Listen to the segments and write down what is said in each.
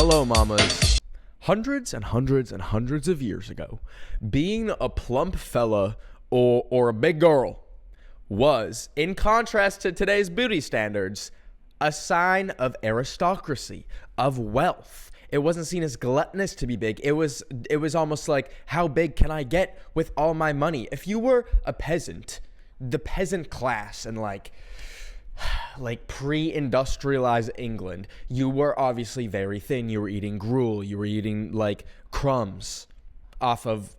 Hello, mamas. Hundreds and hundreds and hundreds of years ago, being a plump fella or a big girl was, in contrast to today's beauty standards, a sign of aristocracy, of wealth. It wasn't seen as gluttonous to be big. It was almost like, how big can I get with all my money? If you were a peasant, the peasant class, and like pre-industrialized England, you were obviously very thin. You were eating gruel. You were eating like crumbs off of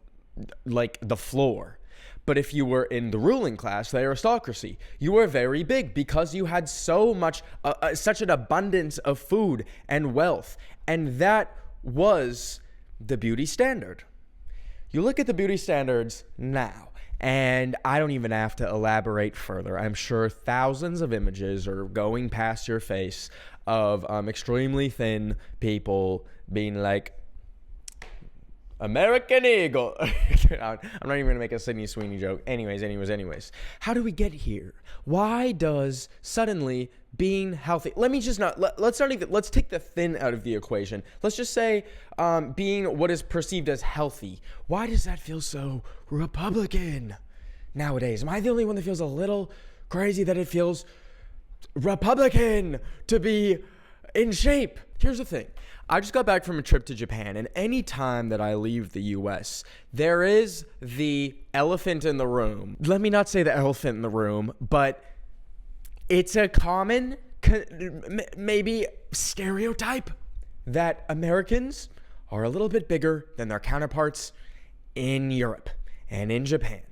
like the floor. But if you were in the ruling class, the aristocracy, you were very big because you had so much, such an abundance of food and wealth. And that was the beauty standard. You look at the beauty standards now, and I don't even have to elaborate further. I'm sure thousands of images are going past your face of extremely thin people being like, American Eagle. I'm not even going to make a Sydney Sweeney joke. Anyways. How do we get here? Why does suddenly being healthy... Let's take the thin out of the equation. Let's just say being what is perceived as healthy. Why does that feel so Republican nowadays? Am I the only one that feels a little crazy that it feels Republican to be in shape? Here's the thing. I just got back from a trip to Japan, and any time that I leave the U.S., there is the elephant in the room. Let me not say the elephant in the room, but it's a common, maybe stereotype that Americans are a little bit bigger than their counterparts in Europe and in Japan.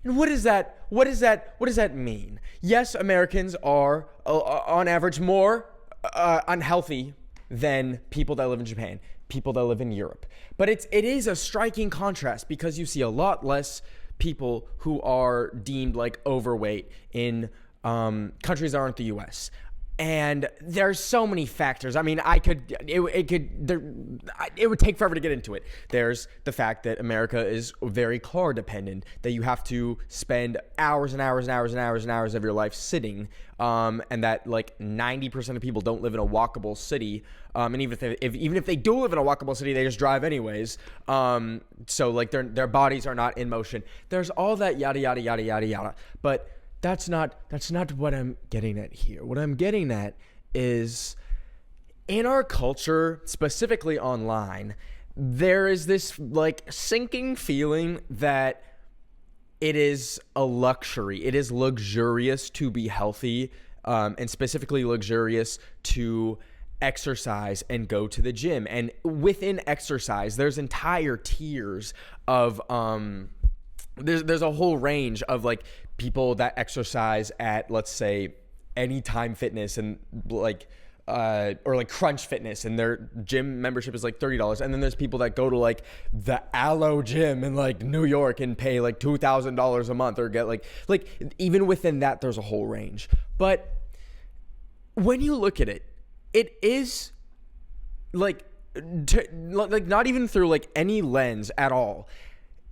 And what does that mean? Yes, Americans are on average more unhealthy than people that live in Japan, people that live in Europe. But it is a striking contrast because you see a lot less people who are deemed like overweight in countries that aren't the US. And there's so many factors. I mean, it would take forever to get into it. There's the fact that America is very car dependent, that you have to spend hours and hours and hours and hours and hours of your life sitting, and that like 90% of people don't live in a walkable city. And even if they do live in a walkable city, they just drive anyways. So like their bodies are not in motion. There's all that yada yada yada yada yada. But that's not what I'm getting at here. What I'm getting at is, in our culture, specifically online, there is this like sinking feeling that it is a luxury. It is luxurious to be healthy, and specifically luxurious to exercise and go to the gym. And within exercise, there's entire tiers of there's a whole range of like people that exercise at, let's say, Anytime Fitness and like or like Crunch Fitness, and their gym membership is like $30. And then there's people that go to like the Aloe Gym in like New York and pay like $2,000 a month, or get like even within that there's a whole range. But when you look at it, it is like not even through like any lens at all.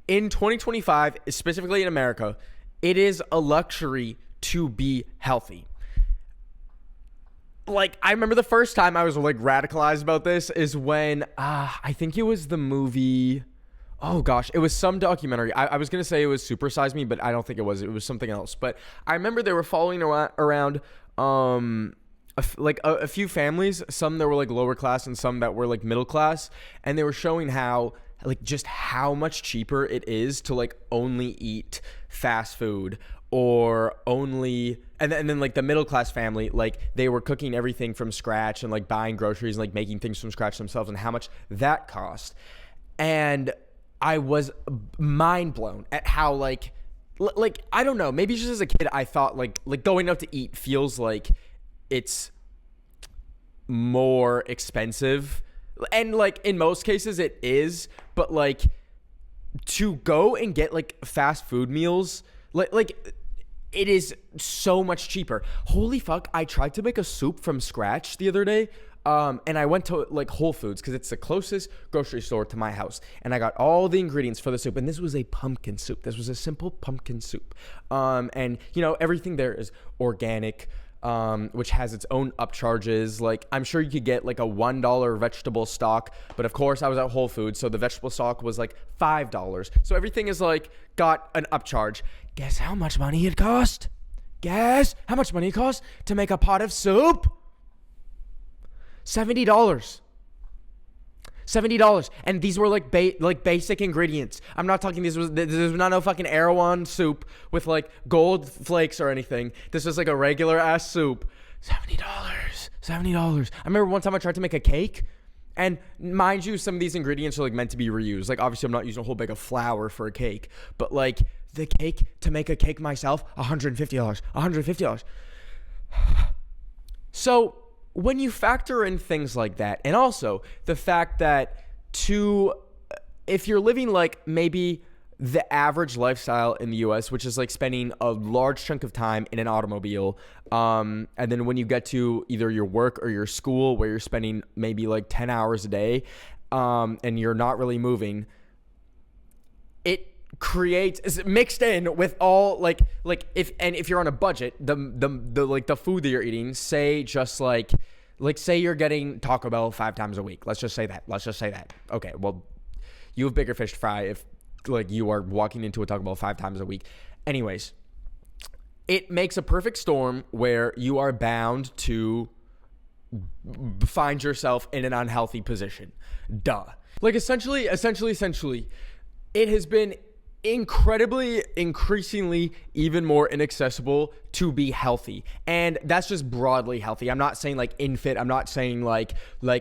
In 2025, specifically in America, it is a luxury to be healthy. Like, I remember the first time I was like radicalized about this is when I think it was the movie. Oh gosh, it was some documentary. I was gonna say it was Super Size Me, but I don't think it was. It was something else. But I remember they were following around a few families, some that were like lower class and some that were like middle class, and they were showing how just how much cheaper it is to like only eat fast food, or only, and then like the middle class family, like they were cooking everything from scratch and like buying groceries and like making things from scratch themselves, and how much that cost. And I was mind blown at how like I don't know, maybe just as a kid I thought like going out to eat feels like it's more expensive. And like in most cases it is, but like to go and get like fast food meals, like it is so much cheaper. Holy fuck, I tried to make a soup from scratch the other day. And I went to like Whole Foods because it's the closest grocery store to my house. And I got all the ingredients for the soup. And this was a pumpkin soup. This was a simple pumpkin soup. And you know, everything there is organic, which has its own upcharges. Like, I'm sure you could get like a $1 vegetable stock, but of course I was at Whole Foods, so the vegetable stock was like $5. So everything is like got an upcharge. Guess how much money it cost? Guess how much money it cost to make a pot of soup? $70. $70, and these were like basic ingredients. I'm not talking. This was not no fucking Erewhon soup with like gold flakes or anything. This was like a regular ass soup. $70. I remember one time I tried to make a cake, and mind you, some of these ingredients are like meant to be reused. Like, obviously, I'm not using a whole bag of flour for a cake, but like the cake, to make a cake myself, $150. So when you factor in things like that, and also the fact that if you're living like maybe the average lifestyle in the US, which is like spending a large chunk of time in an automobile, and then when you get to either your work or your school where you're spending maybe like 10 hours a day, and you're not really moving, it creates mixed in with all like if you're on a budget, the like the food that you're eating, say just like say you're getting Taco Bell 5 times a week. Let's just say that. Okay, well, you have bigger fish to fry if like you are walking into a Taco Bell 5 times a week. Anyways, it makes a perfect storm where you are bound to find yourself in an unhealthy position. Duh. Like essentially, it has been increasingly even more inaccessible to be healthy, and that's just broadly healthy. I'm not saying like infit, I'm not saying like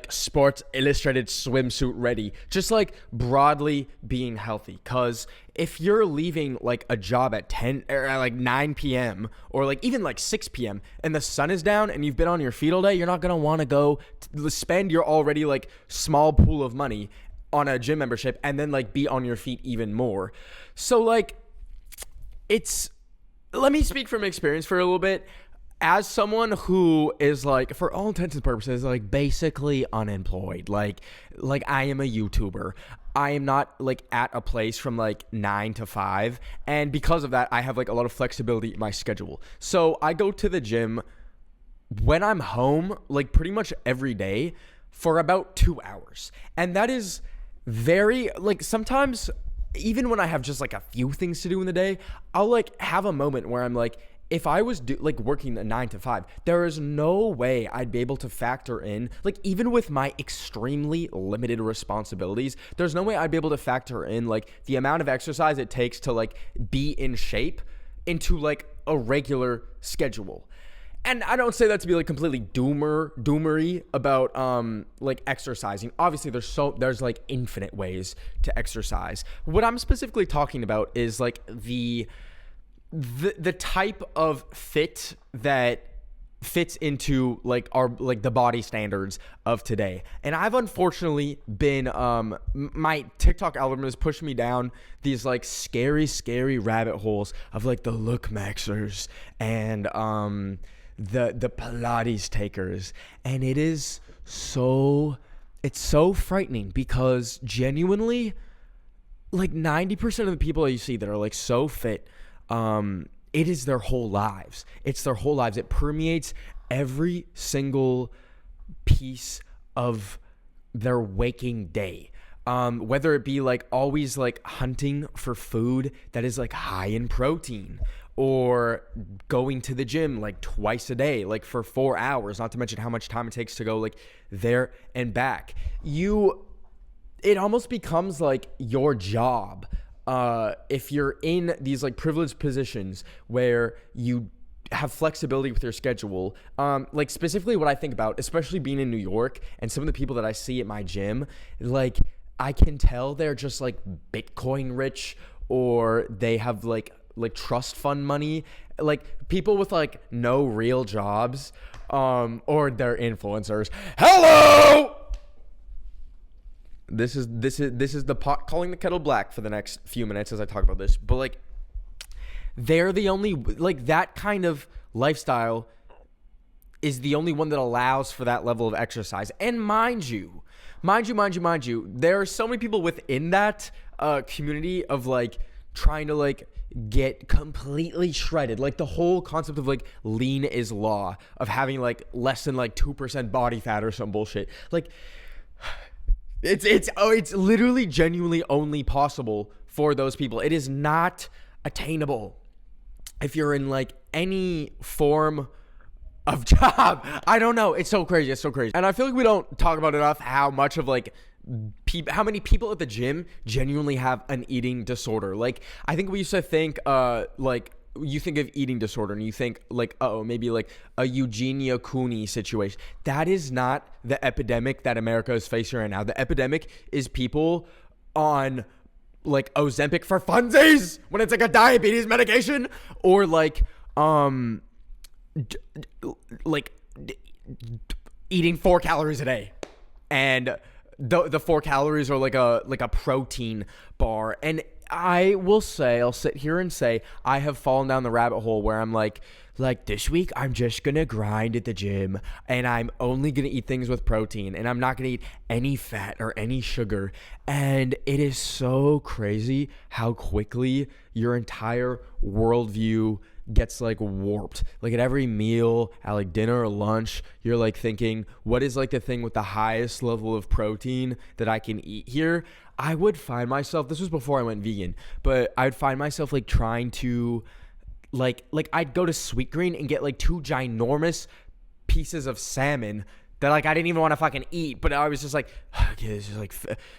Sports Illustrated swimsuit ready, just like broadly being healthy. Because if you're leaving like a job at 10 or at like 9 p.m. or like even like 6 p.m. and the sun is down and you've been on your feet all day, you're not gonna want to go spend your already like small pool of money on a gym membership and then like be on your feet even more. So like let me speak from experience for a little bit. As someone who is like, for all intents and purposes, like basically unemployed, like I am a YouTuber. I am not like at a place from like 9 to 5. And because of that, I have like a lot of flexibility in my schedule. So I go to the gym when I'm home, like pretty much every day for about 2 hours. And that is very like, sometimes even when I have just like a few things to do in the day, I'll like have a moment where I'm like, if I was like working a 9 to 5, there is no way I'd be able to factor in, like even with my extremely limited responsibilities, there's no way I'd be able to factor in like the amount of exercise it takes to like be in shape into like a regular schedule. And I don't say that to be like completely doomery about like exercising. Obviously there's like infinite ways to exercise. What I'm specifically talking about is like the type of fit that fits into like our like the body standards of today. And I've unfortunately been my TikTok algorithm has pushed me down these like scary rabbit holes of like the look maxers and the Pilates takers, and it's so frightening because genuinely like 90% of the people that you see that are like so fit, it is their whole lives. It's their whole lives. It permeates every single piece of their waking day. Whether it be like always like hunting for food that is like high in protein, or going to the gym like twice a day, like for 4 hours, not to mention how much time it takes to go like there and back. It almost becomes like your job. If you're in these like privileged positions where you have flexibility with your schedule, like specifically what I think about, especially being in New York and some of the people that I see at my gym, like I can tell they're just like Bitcoin rich, or they have like trust fund money, like people with like no real jobs, or they're influencers. Hello. This is the pot calling the kettle black for the next few minutes as I talk about this. But like, they're the only, like that kind of lifestyle is the only one that allows for that level of exercise. And mind you, there are so many people within that community of like trying to like get completely shredded. Like the whole concept of like lean is law, of having like less than like 2% body fat or some bullshit. Like it's literally genuinely only possible for those people. It is not attainable if you're in like any form of job. I don't know. It's so crazy. It's so crazy. And I feel like we don't talk about enough how much of like how many people at the gym genuinely have an eating disorder. Like I think we used to think like you think of eating disorder and you think like, oh, maybe like a Eugenia Cooney situation. That is not the epidemic that America is facing right now. The epidemic is people on like Ozempic for funsies when it's like a diabetes medication, or like eating 4 calories a day, and the 4 calories are like a protein bar. And I'll sit here and say I have fallen down the rabbit hole where I'm like this week I'm just gonna grind at the gym and I'm only gonna eat things with protein and I'm not gonna eat any fat or any sugar. And it is so crazy how quickly your entire worldview gets like warped. Like at every meal, at like dinner or lunch, you're like thinking, what is like the thing with the highest level of protein that I can eat here? I would find myself, this was before I went vegan, but I'd find myself like trying to like I'd go to Sweetgreen and get like 2 ginormous pieces of salmon that like I didn't even want to fucking eat, but I was just like, okay, this is like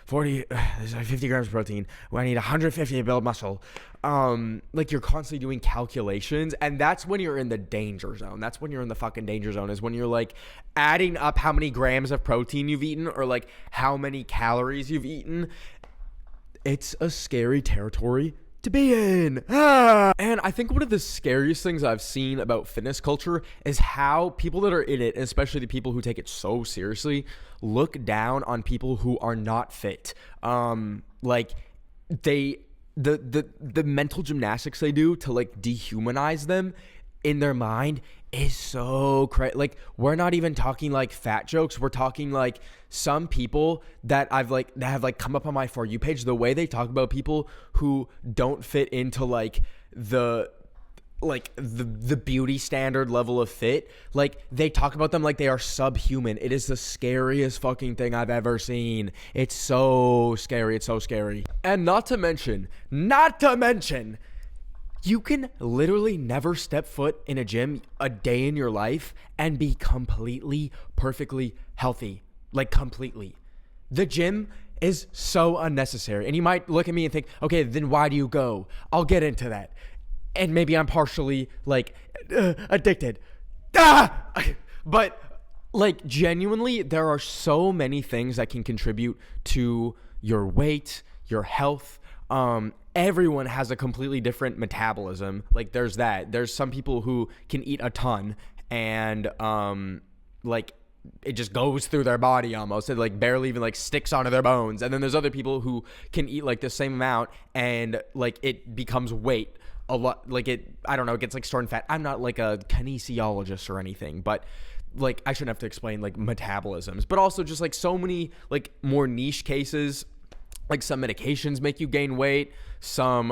40, this is like 50 grams of protein. Well, I need 150 to build muscle. Like you're constantly doing calculations, and that's when you're in the danger zone. That's when you're in the fucking danger zone, is when you're like adding up how many grams of protein you've eaten or like how many calories you've eaten. It's a scary territory to be in. And I think one of the scariest things I've seen about fitness culture is how people that are in it, especially the people who take it so seriously, look down on people who are not fit. Like the mental gymnastics they do to like dehumanize them in their mind is so crazy. Like we're not even talking like fat jokes. We're talking like some people that have come up on my For You page, the way they talk about people who don't fit into like the beauty standard level of fit. Like they talk about them like they are subhuman. It is the scariest fucking thing I've ever seen. It's so scary. It's so scary. And not to mention, you can literally never step foot in a gym a day in your life and be completely, perfectly healthy. Like completely. The gym is so unnecessary. And you might look at me and think, okay, then why do you go? I'll get into that. And maybe I'm partially like addicted. But like genuinely, there are so many things that can contribute to your weight, your health. Everyone has a completely different metabolism. Like there's that. There's some people who can eat a ton and like it just goes through their body almost. It like barely even like sticks onto their bones. And then there's other people who can eat like the same amount and like it becomes weight a lot. Like it gets like stored in fat. I'm not like a kinesiologist or anything, but like I shouldn't have to explain like metabolisms, but also just like so many like more niche cases. Like some medications make you gain weight. Some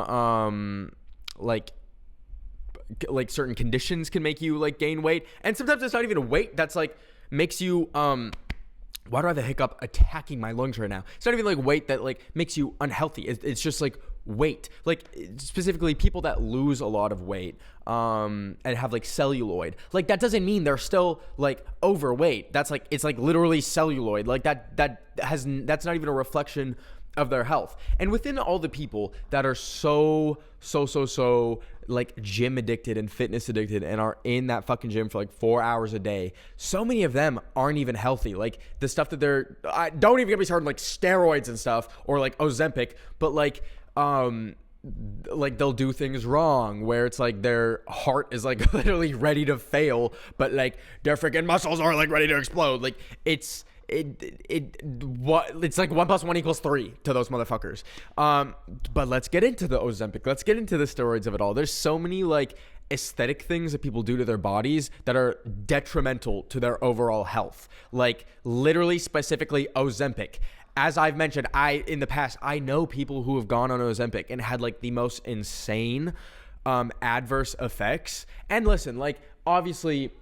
like certain conditions can make you like gain weight. And sometimes it's not even a weight that's like makes you why do I have a hiccup attacking my lungs right now? It's not even like weight that like makes you unhealthy. It's just like weight. Like specifically people that lose a lot of weight and have like celluloid. Like that doesn't mean they're still like overweight. That's like it's like literally celluloid. Like that's not even a reflection of their health. And within all the people that are so like gym addicted and fitness addicted and are in that fucking gym for like 4 hours a day, so many of them aren't even healthy. Like the stuff that don't even get me started like steroids and stuff or like Ozempic, but like they'll do things wrong where it's like their heart is like literally ready to fail, but like their freaking muscles are like ready to explode. Like it's like 1 + 1 = 3 to those motherfuckers. But let's get into the Ozempic. Let's get into the steroids of it all. There's so many like aesthetic things that people do to their bodies that are detrimental to their overall health. Like literally specifically Ozempic. as I've mentioned, in the past, I know people who have gone on Ozempic and had like the most insane adverse effects. And listen, like, obviously,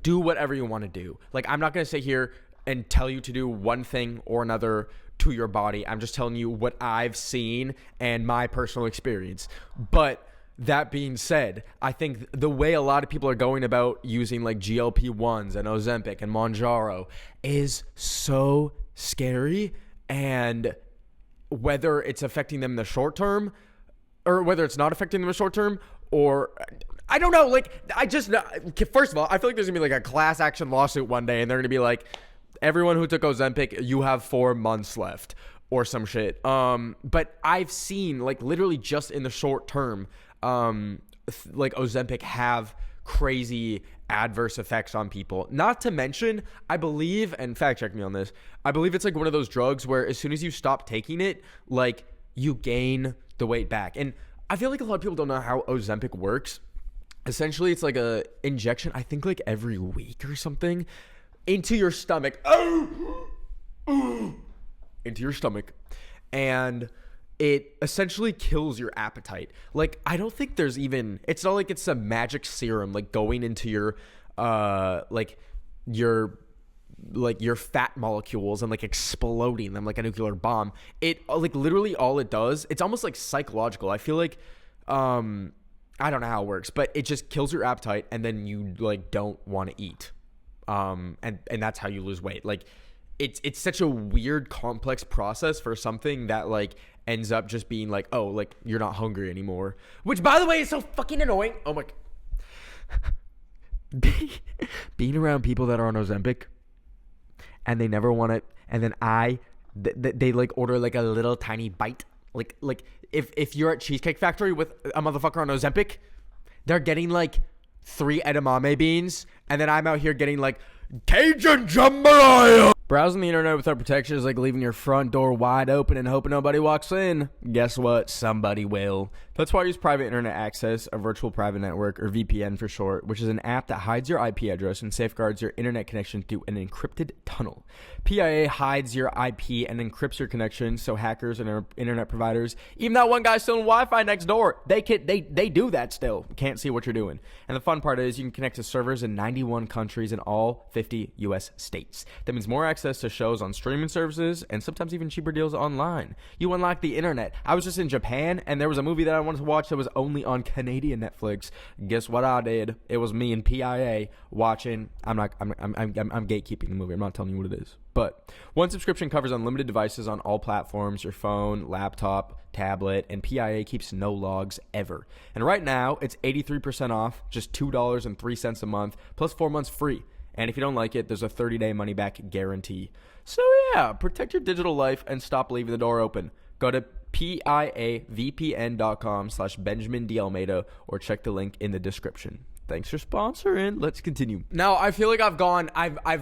do whatever you want to do. Like, I'm not going to sit here and tell you to do one thing or another to your body. I'm just telling you what I've seen and my personal experience. But that being said, I think the way a lot of people are going about using like GLP-1s and Ozempic and Mounjaro is so scary. And whether it's affecting them in the short term or whether it's not affecting them in the short term, or I don't know. Like, first of all, I feel like there's gonna be like a class action lawsuit one day and they're gonna be like, everyone who took Ozempic, you have 4 months left or some shit. But I've seen like literally just in the short term, like Ozempic have crazy adverse effects on people. Not to mention, I believe, and fact check me on this, I believe it's like one of those drugs where as soon as you stop taking it, like you gain the weight back. And I feel like a lot of people don't know how Ozempic works. Essentially, it's like a injection, I think like every week or something, into your stomach. Into your stomach. And it essentially kills your appetite. Like, I don't think there's even, it's not like it's a magic serum like going into your your fat molecules and like exploding them like a nuclear bomb. It like literally all it does, it's almost like psychological. I feel like I don't know how it works, but it just kills your appetite and then you like don't want to eat. And that's how you lose weight. Like, it's such a weird, complex process for something that like ends up just being like, oh, like you're not hungry anymore. Which, by the way, is so fucking annoying. Oh my. Being around people that are on Ozempic and they never want it, and then they like order like a little tiny bite. Like if you're at Cheesecake Factory with a motherfucker on Ozempic, they're getting like 3 edamame beans, and then I'm out here getting like Cajun jambalaya. Browsing the internet without protection is like leaving your front door wide open and hoping nobody walks in. Guess what? Somebody will. That's why I use private internet access, a virtual private network, or VPN for short, which is an app that hides your IP address and safeguards your internet connection through an encrypted tunnel. PIA hides your IP and encrypts your connection so hackers and internet providers, even that one guy stealing Wi-Fi next door, they do that still. Can't see what you're doing. And the fun part is you can connect to servers in 91 countries in all 50 U.S. states. That means more access to shows on streaming services and sometimes even cheaper deals online. You unlock the internet. I was just in Japan and there was a movie that I wanted to watch that was only on Canadian Netflix. Guess what I did? It was me and PIA watching. I'm gatekeeping the movie. I'm not telling you what it is. But one subscription covers unlimited devices on all platforms, your phone, laptop, tablet, and PIA keeps no logs ever. And right now, it's 83% off, just $2.03 a month, plus 4 months free. And if you don't like it, there's a 30-day money-back guarantee. So yeah, protect your digital life and stop leaving the door open. Go to piavpn.com/Benjamin D. Almeida or check the link in the description. Thanks for sponsoring. Let's continue. Now, I feel like I've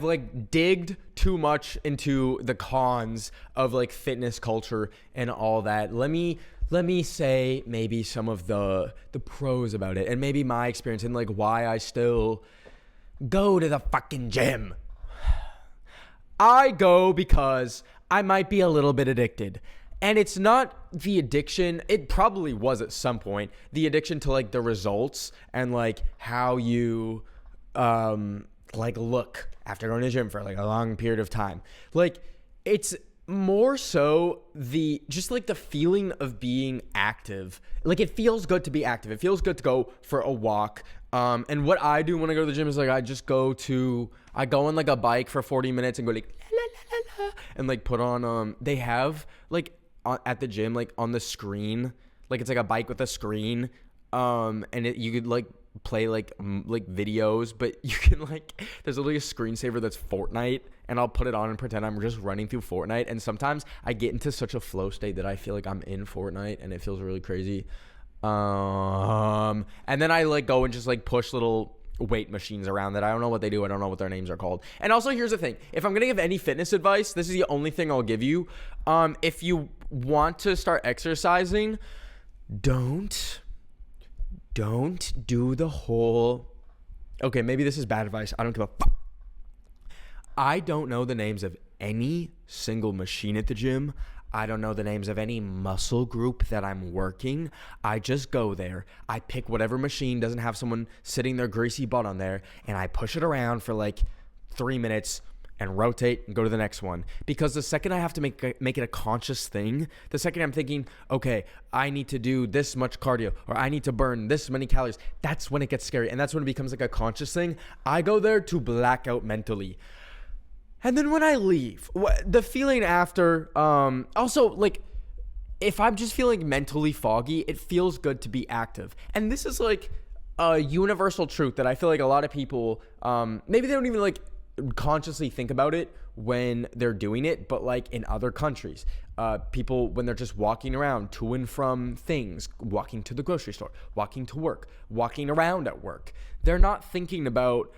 like digged too much into the cons of like fitness culture and all that. Let me say maybe some of the pros about it and maybe my experience and like why I still go to the fucking gym. I go because I might be a little bit addicted. And it's not the addiction, it probably was at some point, the addiction to like the results and like how you like look after going to the gym for like a long period of time. Like, it's more so just like the feeling of being active. Like, it feels good to be active. It feels good to go for a walk. And what I do when I go to the gym is like I go on like a bike for 40 minutes and go like la, la, la, la, and like put on they have like at the gym like on the screen, like it's like a bike with a screen, and you could like play like videos, but you can like there's literally a screensaver that's Fortnite, and I'll put it on and pretend I'm just running through Fortnite, and sometimes I get into such a flow state that I feel like I'm in Fortnite and it feels really crazy. And then I like go and just like push little weight machines around that I don't know what they do. I don't know what their names are called. And also, here's the thing. If I'm going to give any fitness advice, this is the only thing I'll give you. If you want to start exercising, don't do the whole, okay, maybe this is bad advice. I don't give a fuck. I don't know the names of any single machine at the gym. I don't know the names of any muscle group that I'm working. I just go there. I pick whatever machine doesn't have someone sitting their greasy butt on there, and I push it around for like 3 minutes and rotate and go to the next one. Because the second I have to make it a conscious thing, the second I'm thinking, okay, I need to do this much cardio or I need to burn this many calories, that's when it gets scary. And that's when it becomes like a conscious thing. I go there to black out mentally. And then when I leave, the feeling after, also like if I'm just feeling mentally foggy, it feels good to be active. And this is like a universal truth that I feel like a lot of people, maybe they don't even like consciously think about it when they're doing it, but like in other countries, people, when they're just walking around to and from things, walking to the grocery store, walking to work, walking around at work, they're not thinking about,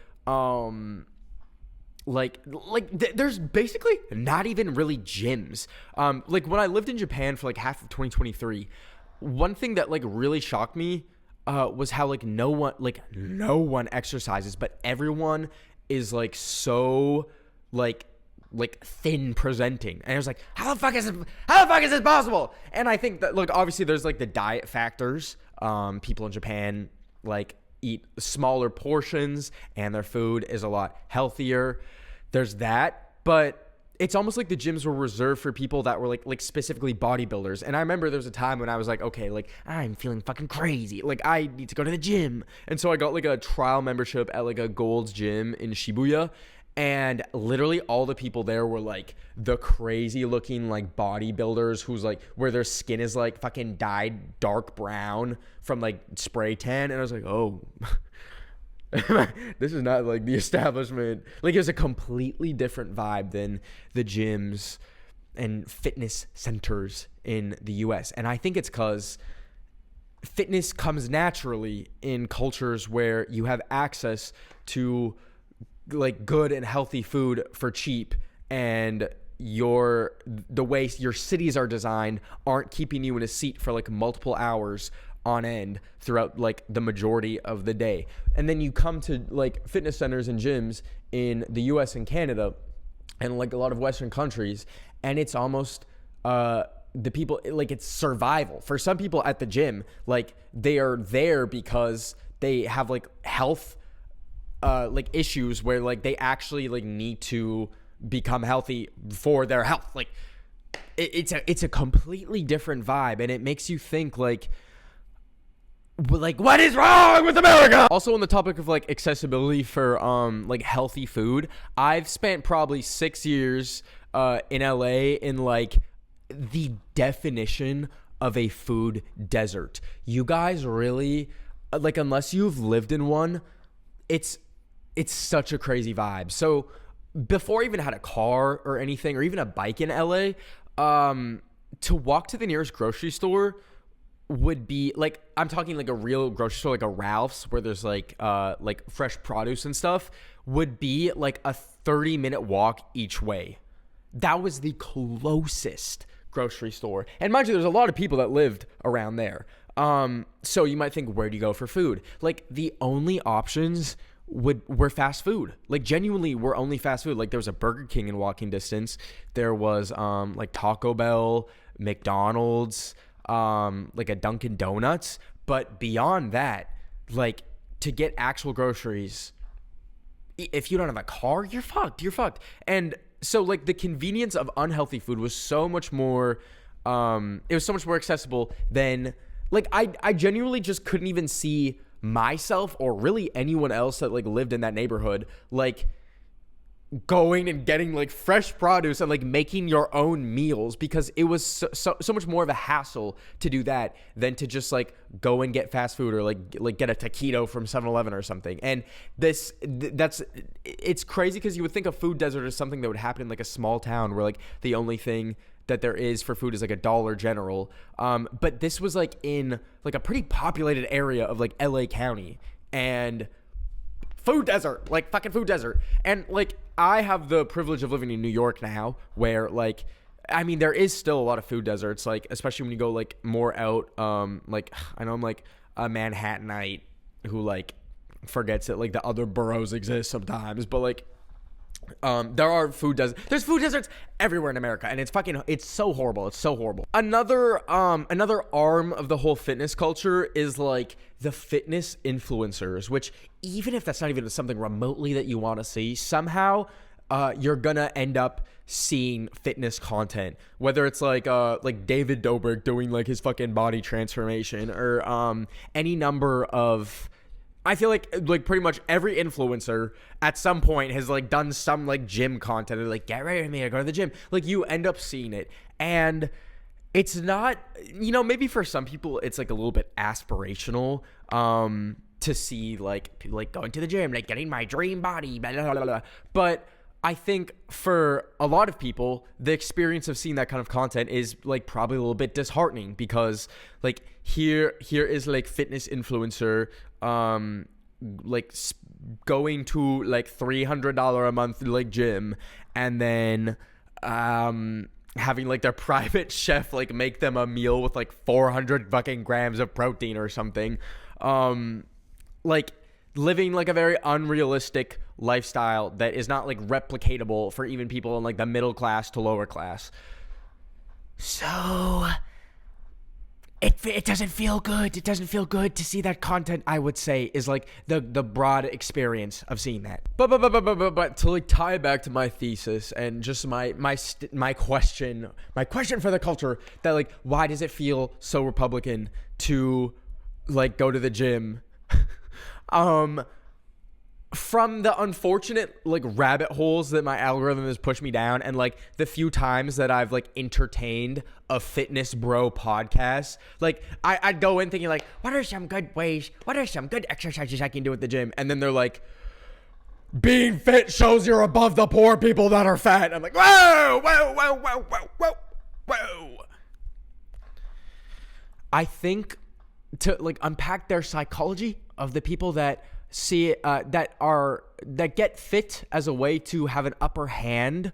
there's basically not even really gyms. Like when I lived in Japan for like half of 2023, one thing that like really shocked me was how like no one exercises, but everyone is like so like thin presenting. And I was like, how the fuck is this possible? And I think that, look, obviously there's like the diet factors. People in Japan like eat smaller portions and their food is a lot healthier. There's that, but it's almost like the gyms were reserved for people that were like specifically bodybuilders. And I remember there was a time when I was like, okay, like I'm feeling fucking crazy, like I need to go to the gym. And so I got like a trial membership at like a Gold's gym in Shibuya, and literally all the people there were like the crazy looking like bodybuilders who's like, where their skin is like fucking dyed dark brown from like spray tan. And I was like, oh, this is not like the establishment. Like it was a completely different vibe than the gyms and fitness centers in the US. And I think it's because fitness comes naturally in cultures where you have access to like good and healthy food for cheap, and the way your cities are designed aren't keeping you in a seat for like multiple hours on end throughout like the majority of the day. And then you come to like fitness centers and gyms in the US and Canada and like a lot of Western countries, and it's almost the people, like it's survival. For some people at the gym, like they are there because they have like health like issues where like they actually like need to become healthy for their health. Like it's a completely different vibe, and it makes you think like what is wrong with America? Also, on the topic of like accessibility for like healthy food, I've spent probably 6 years in LA in like the definition of a food desert. You guys really like, unless you've lived in one, it's such a crazy vibe. So before I even had a car or anything, or even a bike in LA, to walk to the nearest grocery store would be like, I'm talking like a real grocery store, like a Ralph's, where there's like fresh produce and stuff, would be like a 30-minute walk each way. That was the closest grocery store. And mind you, there's a lot of people that lived around there. So you might think, where do you go for food? Like the only options were fast food. Like genuinely were only fast food. Like there was a Burger King in walking distance. There was like Taco Bell, McDonald's, like a Dunkin' Donuts. But beyond that, like to get actual groceries, if you don't have a car, you're fucked. And so like the convenience of unhealthy food was so much more, it was so much more accessible than like, I genuinely just couldn't even see myself or really anyone else that like lived in that neighborhood like going and getting like fresh produce and like making your own meals, because it was so much more of a hassle to do that than to just like go and get fast food or like get a taquito from 7-Eleven or something. And it's crazy because you would think a food desert is something that would happen in like a small town where like the only thing that there is for food is like a Dollar General. But this was like in like a pretty populated area of like LA County, and food desert, like fucking food desert. And like I have the privilege of living in New York now, where like, I mean, there is still a lot of food deserts, like especially when you go like more out. Like I know I'm like a Manhattanite who like forgets that like the other boroughs exist sometimes, but like There's food deserts everywhere in America, and it's so horrible. It's so horrible. Another arm of the whole fitness culture is like the fitness influencers, which even if that's not even something remotely that you want to see, somehow you're gonna end up seeing fitness content, whether it's like David Dobrik doing like his fucking body transformation, or any number of, I feel like pretty much every influencer at some point has like done some like gym content. They're like, get ready with me, I go to the gym. Like, you end up seeing it, and it's not, maybe for some people it's like a little bit aspirational to see like people like going to the gym, like getting my dream body, blah, blah, blah, blah. But I think for a lot of people, the experience of seeing that kind of content is like probably a little bit disheartening, because like here is like fitness influencer going to like $300 a month like gym, and then having like their private chef like make them a meal with like 400 fucking grams of protein or something, like living like a very unrealistic lifestyle that is not like replicatable for even people in like the middle class to lower class. So it doesn't feel good. It doesn't feel good to see that content, I would say, is like the broad experience of seeing that. But to like tie it back to my thesis and just my question for the culture, that like, why does it feel so Republican to like go to the gym? From the unfortunate like rabbit holes that my algorithm has pushed me down, and like the few times that I've like entertained a fitness bro podcast, like I'd go in thinking like, what are some good exercises I can do at the gym? And then they're like, being fit shows you're above the poor people that are fat. I'm like, whoa. I think to like unpack their psychology of the people that see it, that get fit as a way to have an upper hand,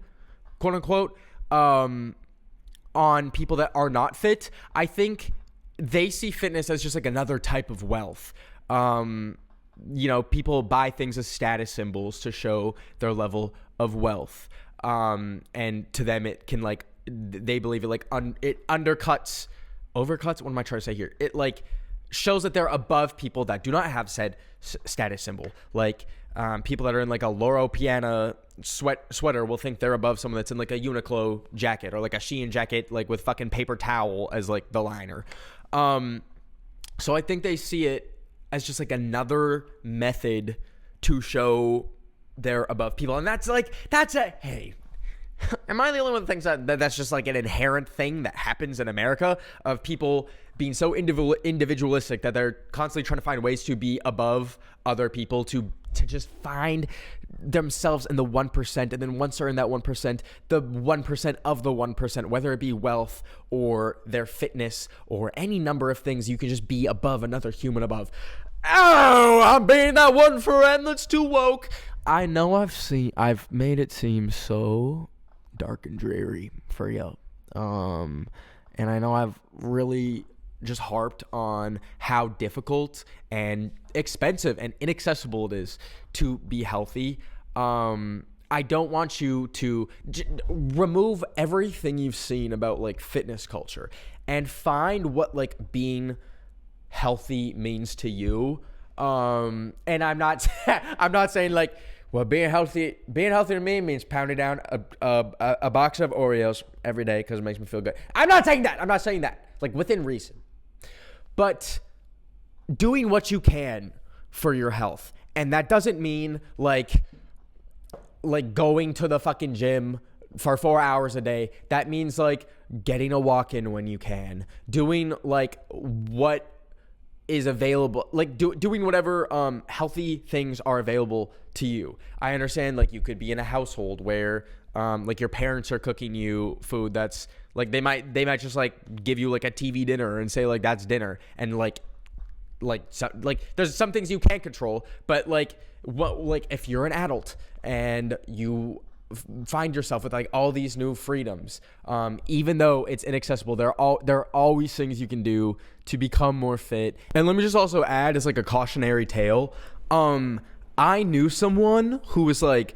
quote unquote, on people that are not fit. I think they see fitness as just like another type of wealth. People buy things as status symbols to show their level of wealth. And to them, it can like, they believe it like it overcuts. What am I trying to say here? It like shows that they're above people that do not have said status symbol. Like people that are in like a Loro Piana sweater will think they're above someone that's in like a Uniqlo jacket or like a Shein jacket, like with fucking paper towel as like the liner. So I think they see it as just like another method to show they're above people. And that's hey, am I the only one that thinks that's just like an inherent thing that happens in America, of people being so individualistic that they're constantly trying to find ways to be above other people, to just find themselves in the 1%, and then once they're in that 1%, the 1% of the 1%, whether it be wealth or their fitness or any number of things, you can just be above another human above. Oh, I'm being that one friend that's too woke. I know I've made it seem so dark and dreary for you. And I know I've really just harped on how difficult and expensive and inaccessible it is to be healthy. I don't want you to remove everything you've seen about like fitness culture and find what like being healthy means to you. And I'm not saying like, well, being healthy to me means pounding down a box of Oreos every day because it makes me feel good. I'm not saying that. Like, within reason. But doing what you can for your health. And that doesn't mean like going to the fucking gym for 4 hours a day. That means like getting a walk in when you can. Doing like what is available, like doing whatever healthy things are available to you. I understand like you could be in a household where like your parents are cooking you food that's like they might just like give you like a TV dinner and say like that's dinner, and like there's some things you can't control, but like if you're an adult and you find yourself with like all these new freedoms, even though it's inaccessible, there are always things you can do to become more fit. And let me just also add as like a cautionary tale, I knew someone who was like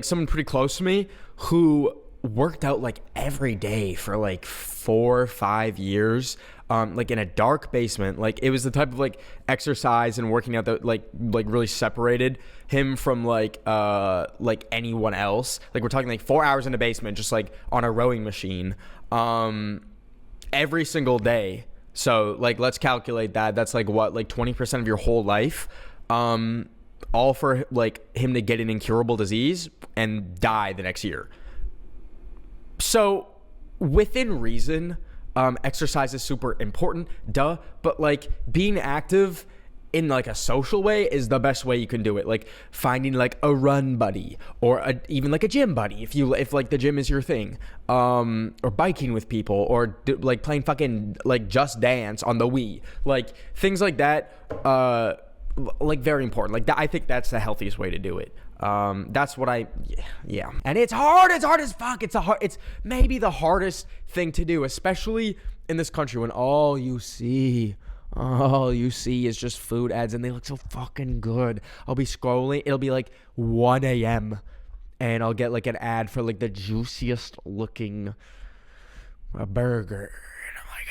someone pretty close to me who worked out like every day for like 4 or 5 years, like in a dark basement. Like it was the type of like exercise and working out that like really separated him from like anyone else. Like we're talking like 4 hours in a basement, just like on a rowing machine, every single day. So like let's calculate that. That's like what, like 20% of your whole life. All for like him to get an incurable disease and die the next year. So within reason, exercise is super important, duh. But like being active in like a social way is the best way you can do it. Like finding like a run buddy or even like a gym buddy if like the gym is your thing, or biking with people, or like playing fucking like Just Dance on the Wii, like things like that. Like very important. Like that, I think that's the healthiest way to do it. That's what yeah. And it's hard as fuck. It's maybe the hardest thing to do, especially in this country when all you see is just food ads and they look so fucking good. I'll be scrolling, it'll be like 1 a.m. and I'll get like an ad for like the juiciest looking burger.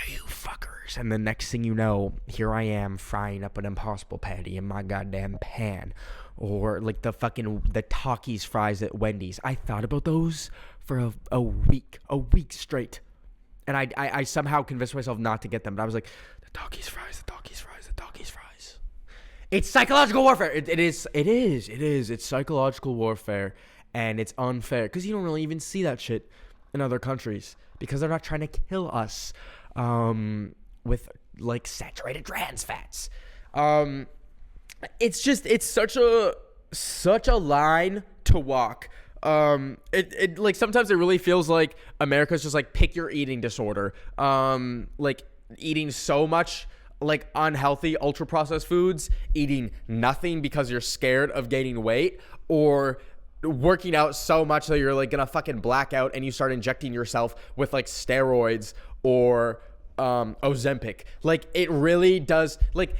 You fuckers. And the next thing you know, here I am frying up an Impossible Patty in my goddamn pan. Or like the Takis fries at Wendy's. I thought about those for a week straight. And I somehow convinced myself not to get them. But I was like, the Takis fries. It's psychological warfare. It is. It's psychological warfare. And it's unfair. Because you don't really even see that shit in other countries. Because they're not trying to kill us. With like saturated trans fats. It's such a line to walk. It like sometimes it really feels like America's just like pick your eating disorder. Like eating so much like unhealthy ultra processed foods, eating nothing because you're scared of gaining weight, or working out so much that you're like gonna fucking black out and you start injecting yourself with like steroids or Ozempic. Like it really does. Like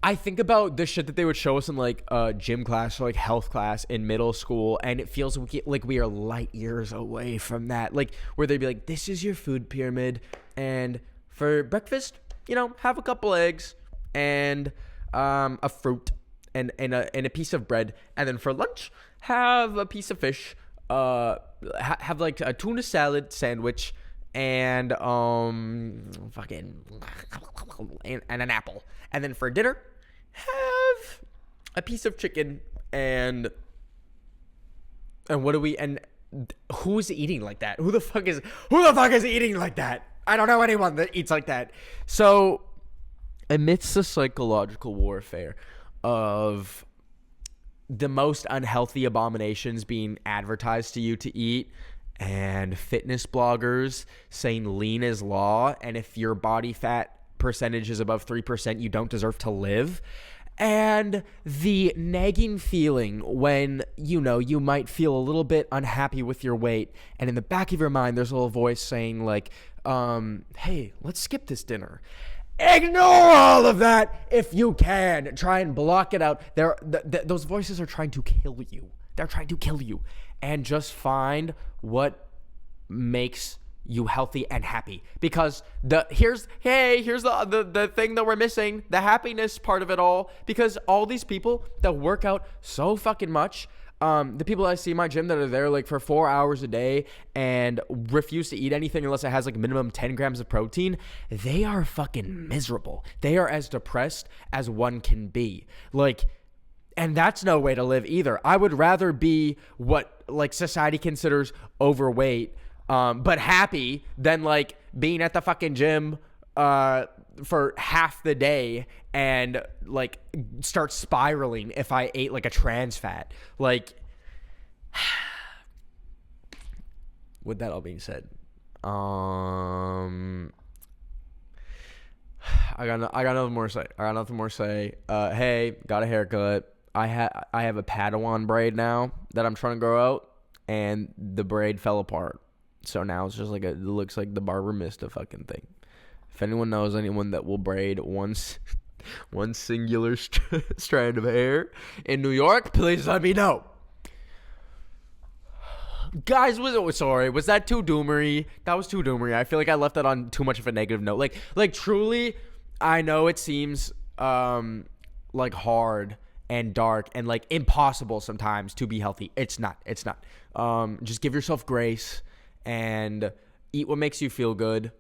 I think about the shit that they would show us in like gym class or like health class in middle school, and it feels like we are light years away from that. Like where they'd be like, this is your food pyramid, and for breakfast, you know, have a couple eggs and a fruit and a piece of bread, and then for lunch have a piece of fish, have like a tuna salad sandwich and fucking and an apple, and then for dinner have a piece of chicken and what do we, and who's eating like that? Who the fuck is eating like that? I don't know anyone that eats like that. So amidst the psychological warfare of the most unhealthy abominations being advertised to you to eat, and fitness bloggers saying lean is law, and if your body fat percentage is above 3%, you don't deserve to live, and the nagging feeling when, you know, you might feel a little bit unhappy with your weight, and in the back of your mind there's a little voice saying like, hey, let's skip this dinner. Ignore all of that if you can. Try and block it out. Those voices are trying to kill you. They're trying to kill you. And just find what makes you healthy and happy. Because here's the thing that we're missing, the happiness part of it all. Because all these people that work out so fucking much, the people I see in my gym that are there like for 4 hours a day and refuse to eat anything unless it has like minimum 10 grams of protein, they are fucking miserable. They are as depressed as one can be. Like, and that's no way to live either. I would rather be what like society considers overweight, but happy, than like being at the fucking gym for half the day and like start spiraling if I ate like a trans fat. Like, with that all being said, I got nothing more to say. Hey, got a haircut. I have a Padawan braid now that I'm trying to grow out, and the braid fell apart. So now it's just like it looks like the barber missed a fucking thing. If anyone knows anyone that will braid once one singular strand of hair in New York, please let me know. Guys, was that too doomery? That was too doomery. I feel like I left that on too much of a negative note. Like truly, I know it seems like hard and dark and like impossible sometimes to be healthy. It's not. Just give yourself grace and eat what makes you feel good.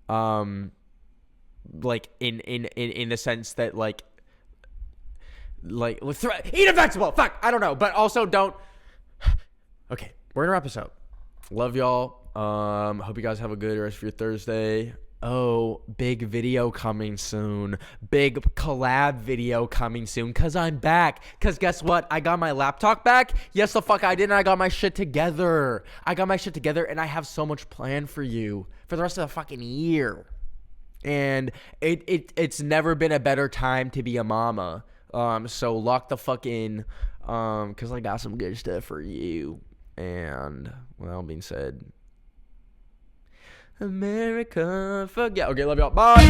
Like in the sense that like eat a vegetable. Fuck, I don't know, but also don't. Okay, we're gonna wrap this up. Love y'all. Hope you guys have a good rest of your Thursday. Oh, big video coming soon. Big collab video coming soon. Cause I'm back. Cause guess what? I got my laptop back. Yes, the fuck I did. And I got my shit together. And I have so much planned for you for the rest of the fucking year. And it's never been a better time to be a mama. So lock the fuck in. Cause I got some good stuff for you. And with that being said, America, fuck yeah. Okay, love y'all. Bye.